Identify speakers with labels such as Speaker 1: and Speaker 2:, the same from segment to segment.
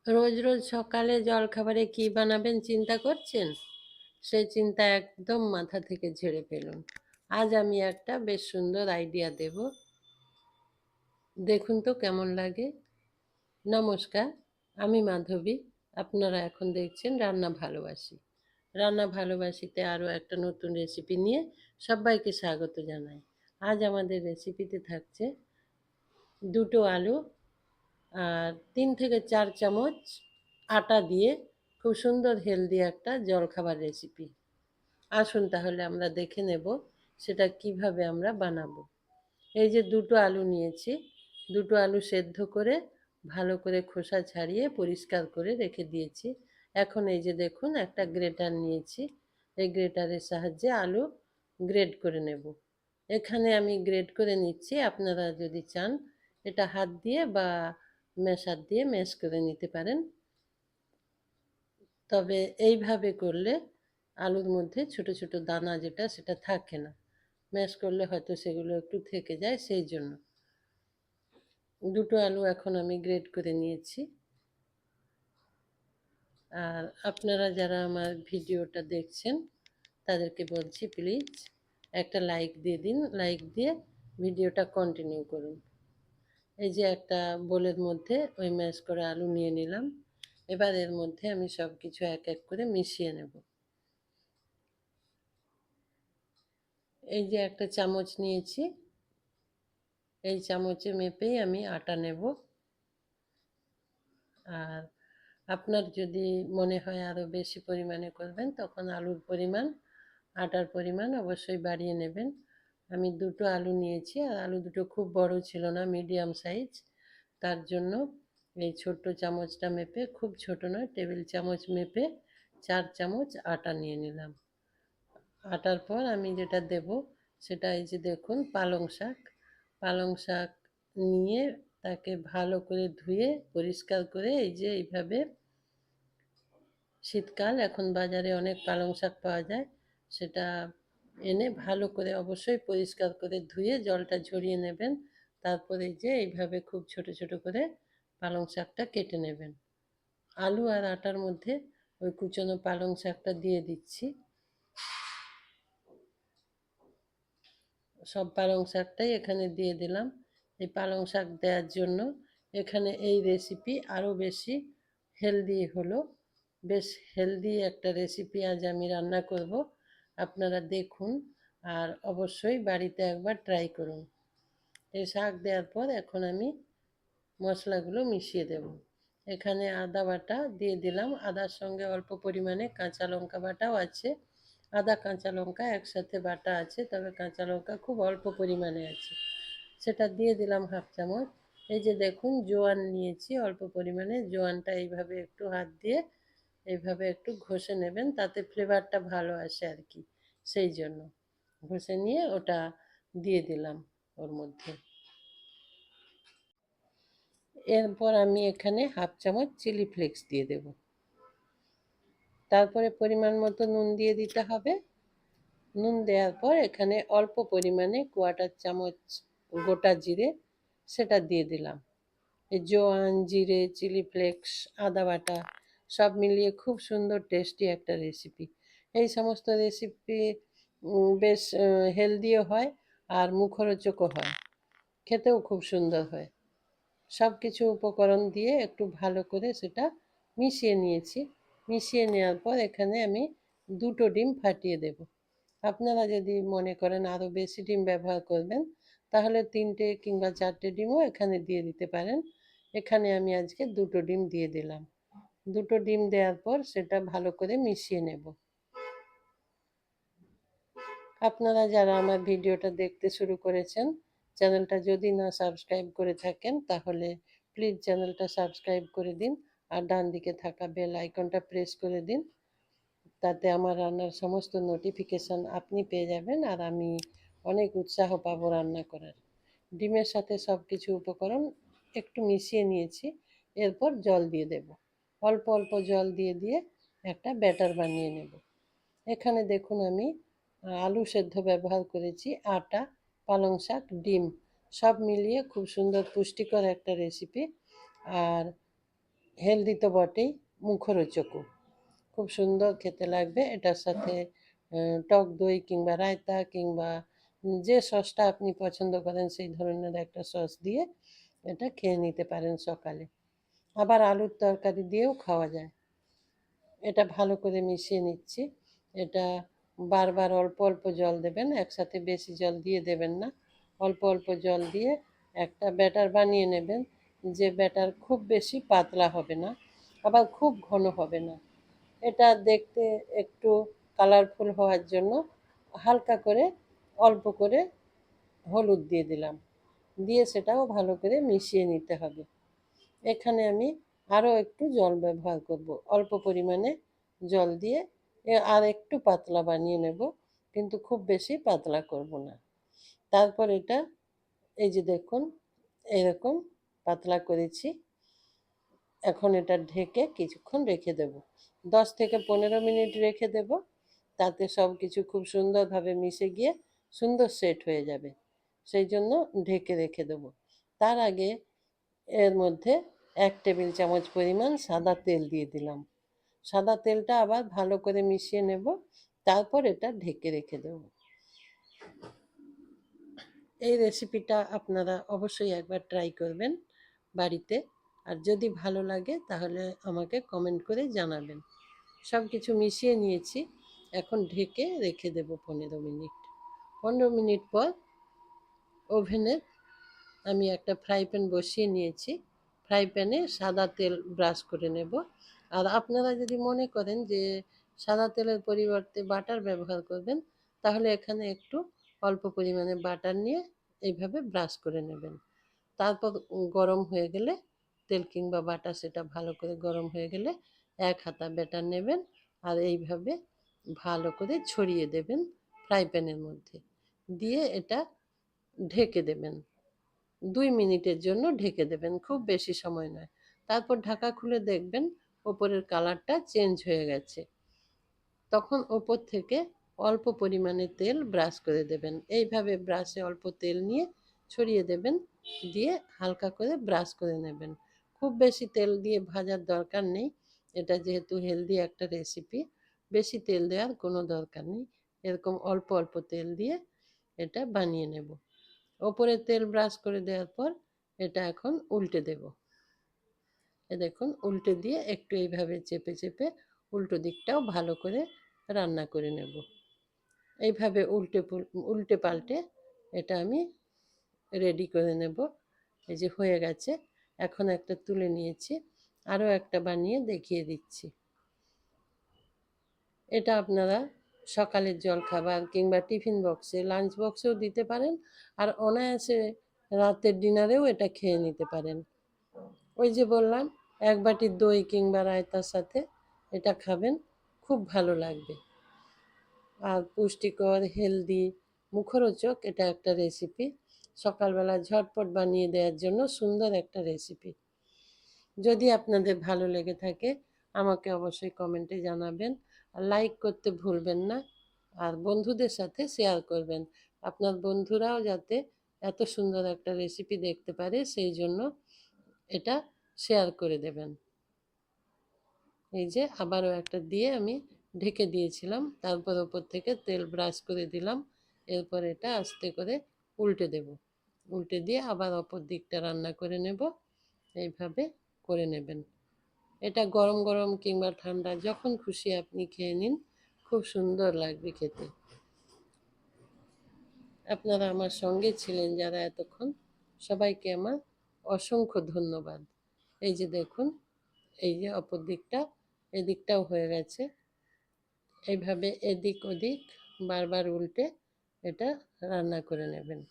Speaker 1: রোজ রোজ সকালে জলখাবারে কি বানাবেন চিন্তা করছেন? সেই চিন্তা একদম মাথা থেকে ঝেড়ে ফেলুন। আজ আমি একটা বেশ সুন্দর আইডিয়া দেব। দেখুন তো কেমন লাগে। নমস্কার, আমি মাধবী। আপনারা এখন দেখছেন রান্না ভালোবাসি। রান্না ভালোবাসিতে আরও একটা নতুন রেসিপি নিয়ে সবাইকে স্বাগত জানাই। আজ আমাদের রেসিপিতে থাকছে দুটো আলু আর 3 থেকে 4 চামচ আটা দিয়ে খুব সুন্দর হেলদি একটা জলখাবার রেসিপি। আসুন তাহলে আমরা দেখে নেব সেটা কিভাবে আমরা বানাবো। এই যে দুটো আলু নিয়েছি, দুটো আলু সেদ্ধ করে ভালো করে খোসা ছাড়িয়ে পরিষ্কার করে রেখে দিয়েছি। এখন এই যে দেখুন একটা গ্রেটার নিয়েছি, এই গ্রেটারের সাহায্যে আলু গ্রেড করে নেব। এখানে আমি গ্রেড করে নিচ্ছি, আপনারা যদি চান এটা হাত দিয়ে বা ম্যাশার দিয়ে ম্যাশ করে নিতে পারেন। তবে এইভাবে করলে আলুর মধ্যে ছোট ছোট দানা যেটা সেটা থাকে না, ম্যাশ করলে হয়তো সেগুলো একটু থেকে যায়, সেই জন্য। দুটো আলু এখন আমি গ্রেড করে নিয়েছি। আর আপনারা যারা আমার ভিডিওটা দেখছেন তাদেরকে বলছি প্লিজ একটা লাইক দিয়ে দিন, লাইক দিয়ে ভিডিওটা কন্টিনিউ করুন। এই যে একটা বোলের মধ্যে ওই ম্যাশ করা আলু নিয়ে নিলাম। এবার এর মধ্যে আমি সব কিছু এক এক করে মিশিয়ে নেব। এই যে একটা চামচ নিয়েছি, এই চামচে মেপেই আমি আটা নেব। আর আপনার যদি মনে হয় আরও বেশি পরিমাণে করবেন তখন আলুর পরিমাণ, আটার পরিমাণ অবশ্যই বাড়িয়ে নেবেন। আমি দুটো আলু নিয়েছি আর আলু দুটো খুব বড় ছিল না, মিডিয়াম সাইজ। তার জন্য এই ছোট্ট চামচটা মেপে, খুব ছোট নয়, টেবিল চামচ মেপে 4 চামচ আটা নিয়ে নিলাম। আটার পর আমি যেটা দেব সেটা এই যে দেখুন পালং শাক। পালং শাক নিয়ে তাকে ভালো করে ধুয়ে পরিষ্কার করে এই যে এইভাবে, শীতকাল এখন বাজারে অনেক পালং শাক পাওয়া যায়, সেটা এনে ভালো করে অবশ্যই পরিষ্কার করে ধুয়ে জলটা ঝরিয়ে নেবেন। তারপরে এই যে এইভাবে খুব ছোট ছোট করে পালং শাকটা কেটে নেবেন। আলু আর আটার মধ্যে ওই কুচনো পালং শাকটা দিয়ে দিচ্ছি। সব পালং শাকটাই এখানে দিয়ে দিলাম। এই পালং শাক দেওয়ার জন্য এখানে এই রেসিপি আরও বেশি হেলদি হলো। বেশ হেলদি একটা রেসিপি আজ আমি রান্না করব, আপনারা দেখুন আর অবশ্যই বাড়িতে একবার ট্রাই করুন। এই শাক দেওয়ার পর এখন আমি মশলাগুলো মিশিয়ে দেব। এখানে আদা বাটা দিয়ে দিলাম, আদার সঙ্গে অল্প পরিমাণে কাঁচা লঙ্কা বাটাও আছে। আদা কাঁচা লঙ্কা একসাথে বাটা আছে, তবে কাঁচা লঙ্কা খুব অল্প পরিমাণে আছে, সেটা দিয়ে দিলাম 1/2 চামচ। এই যে দেখুন জোয়ান নিয়েছি অল্প পরিমাণে, জোয়ানটা এইভাবে একটু হাত দিয়ে এইভাবে একটু ঘষে নেবেন, তাতে ফ্লেভারটা ভালো আসে আর কি, সেই জন্য ঘষে নিয়ে ওটা দিয়ে দিলাম ওর মধ্যে। এরপর আমি এখানে 1/2 চামচ চিলি ফ্লেক্স দিয়ে দেব। তারপরে পরিমাণ মতো নুন দিয়ে দিতে হবে। নুন দেওয়ার পর এখানে অল্প পরিমাণে 1/4 চামচ গোটা জিরে, সেটা দিয়ে দিলাম। এই জোয়ান, জিরে, চিলি ফ্লেক্স, আদা বাটা সব মিলিয়ে খুব সুন্দর টেস্টি একটা রেসিপি। এই সমস্ত রেসিপি বেশ হেলদিও হয় আর মুখরোচকও হয়, খেতেও খুব সুন্দর হয়। সব কিছু উপকরণ দিয়ে একটু ভালো করে সেটা মিশিয়ে নিয়েছি। মিশিয়ে নেওয়ার পর এখানে আমি দুটো ডিম ফাটিয়ে দেব। আপনারা যদি মনে করেন আরও বেশি ডিম ব্যবহার করবেন তাহলে 3টে কিংবা 4টে ডিমও এখানে দিয়ে দিতে পারেন। এখানে আমি আজকে দুটো ডিম দিয়ে দিলাম। দুটো ডিম দেওয়ার পর সেটা ভালো করে মিশিয়ে নেব। আপনারা যারা আমার ভিডিওটা দেখতে শুরু করেছেন, চ্যানেলটা যদি না সাবস্ক্রাইব করে থাকেন তাহলে প্লিজ চ্যানেলটা সাবস্ক্রাইব করে দিন আর ডান দিকে থাকা বেল আইকনটা প্রেস করে দিন। তাতে আমার রান্নার সমস্ত নোটিফিকেশান আপনি পেয়ে যাবেন আর আমি অনেক উৎসাহ পাবো রান্না করার। ডিমের সাথে সব কিছু উপকরণ একটু মিশিয়ে নিয়েছি। এরপর জল দিয়ে দেব, অল্প অল্প জল দিয়ে দিয়ে একটা ব্যাটার বানিয়ে নেব। এখানে দেখুন আমি আলু সেদ্ধ ব্যবহার করেছি, আটা, পালং শাক, ডিম সব মিলিয়ে খুব সুন্দর পুষ্টিকর একটা রেসিপি। আর হেলদি তো বটেই, মুখরোচকও। খুব সুন্দর খেতে লাগবে এটার সাথে। টক দই কিংবা রায়তা কিংবা যে সসটা আপনি পছন্দ করেন সেই ধরনের একটা সস দিয়ে এটা খেয়ে নিতে পারেন সকালে। আবার আলুর তরকারি দিয়েও খাওয়া যায়। এটা ভালো করে মিশিয়ে নিচ্ছি। এটা বারবার অল্প অল্প জল দেবেন, একসাথে বেশি জল দিয়ে দেবেন না। অল্প অল্প জল দিয়ে একটা ব্যাটার বানিয়ে নেবেন, যে ব্যাটার খুব বেশি পাতলা হবে না, আবার খুব ঘন হবে না। এটা দেখতে একটু কালারফুল হওয়ার জন্য হালকা করে অল্প করে হলুদ দিয়ে দিলাম, দিয়ে সেটাও ভালো করে মিশিয়ে নিতে হবে। এখানে আমি আরও একটু জল ব্যবহার করব, অল্প পরিমাণে জল দিয়ে আর একটু পাতলা বানিয়ে নেব, কিন্তু খুব বেশি পাতলা করব না। তারপর এটা, এই যে দেখুন, এরকম পাতলা করেছি। এখন এটা ঢেকে কিছুক্ষণ রেখে দেব, 10 থেকে 15 মিনিট রেখে দেব। তাতে সব কিছু খুব সুন্দরভাবে মিশে গিয়ে সুন্দর সেট হয়ে যাবে, সেই জন্য ঢেকে রেখে দেব। তার আগে এর মধ্যে 1 টেবিল চামচ পরিমাণ সাদা তেল দিয়ে দিলাম। সাদা তেলটা আবার ভালো করে মিশিয়ে নেব, তারপর এটা ঢেকে রেখে দেব। এই রেসিপিটা আপনারা অবশ্যই একবার ট্রাই করবেন বাড়িতে, আর যদি ভালো লাগে তাহলে আমাকে কমেন্ট করে জানাবেন। সব কিছু মিশিয়ে নিয়েছি, এখন ঢেকে রেখে দেব 15 মিনিট। 15 মিনিট পর ওভেনে আমি একটা ফ্রাই প্যান বসিয়ে নিয়েছি। ফ্রাই প্যানে সাদা তেল ব্রাশ করে নেব। আর আপনারা যদি মনে করেন যে সাদা তেলের পরিবর্তে বাটার ব্যবহার করবেন, তাহলে এখানে একটু অল্প পরিমাণে বাটার নিয়ে এইভাবে ব্রাশ করে নেবেন। তারপর গরম হয়ে গেলে তেল কিংবা বাটার, সেটা ভালো করে গরম হয়ে গেলে 1 হাতা ব্যাটার নেবেন, আর এইভাবে ভালো করে ছড়িয়ে দেবেন ফ্রাই প্যানের মধ্যে, দিয়ে এটা ঢেকে দেবেন। 2 মিনিটের জন্য ঢেকে দেবেন, খুব বেশি সময় নয়। তারপর ঢাকা খুলে দেখবেন ওপরের কালারটা চেঞ্জ হয়ে গেছে। তখন ওপর থেকে অল্প পরিমাণে তেল ব্রাশ করে দেবেন। এইভাবে ব্রাশে অল্প তেল নিয়ে ছড়িয়ে দেবেন, দিয়ে হালকা করে ব্রাশ করে নেবেন। খুব বেশি তেল দিয়ে ভাজার দরকার নেই, এটা যেহেতু হেলদি একটা রেসিপি, বেশি তেল দেওয়ার কোনো দরকার নেই। এরকম অল্প অল্প তেল দিয়ে এটা বানিয়ে নেব। ওপরে তেল ব্রাশ করে দেওয়ার পর এটা এখন উল্টে দেব। এ দেখুন, উল্টে দিয়ে একটু এইভাবে চেপে চেপে উল্টো দিকটাও ভালো করে রান্না করে নেব। এইভাবে উল্টে পাল্টে এটা আমি রেডি করে নেব। এই যে হয়ে গেছে, এখন একটা তুলে নিয়েছি, আরও একটা বানিয়ে দেখিয়ে দিচ্ছি। এটা আপনারা সকালের জলখাবার কিংবা টিফিন বক্সে, লাঞ্চ বক্সেও দিতে পারেন, আর অনায়াসে রাতের ডিনারেও এটা খেয়ে নিতে পারেন। ওই যে বললাম, 1 বাটি দই কিংবা রায়তার সাথে এটা খাবেন, খুব ভালো লাগবে। আর পুষ্টিকর, হেলদি, মুখরোচক এটা একটা রেসিপি, সকালবেলা ঝটপট বানিয়ে দেওয়ার জন্য সুন্দর একটা রেসিপি। যদি আপনাদের ভালো লেগে থাকে আমাকে অবশ্যই কমেন্টে জানাবেন, আর লাইক করতে ভুলবেন না, আর বন্ধুদের সাথে শেয়ার করবেন। আপনার বন্ধুরাও যাতে এত সুন্দর একটা রেসিপি দেখতে পারে, সেই জন্য এটা শেয়ার করে দেবেন। এই যে আবারও একটা দিয়ে আমি ঢেকে দিয়েছিলাম, তারপর ওপর থেকে তেল ব্রাশ করে দিলাম। এরপর এটা আস্তে করে উল্টে দেব, উল্টে দিয়ে আবার অপর দিকটা রান্না করে নেব। এইভাবে করে নেবেন। এটা গরম গরম কিংবা ঠান্ডা যখন খুশি আপনি খেয়ে নিন, খুব সুন্দর লাগবে খেতে। আপনারা আমার সঙ্গে ছিলেন যারা এতক্ষণ, সবাইকে আমার অসংখ্য ধন্যবাদ। এই যে দেখুন, এই যে অপর দিকটা, এদিকটাও হয়ে গেছে। এইভাবে এদিক ওদিক বারবার উল্টে এটা রান্না করে নেবেন।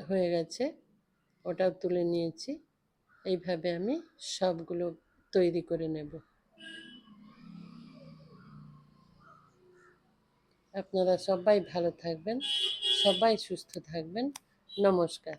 Speaker 1: হয়ে গেছে, ওটাও তুলে নিয়েছি। এইভাবে আমি সবগুলো তৈরি করে নেব। আপনারা সবাই ভালো থাকবেন, সবাই সুস্থ থাকবেন। নমস্কার।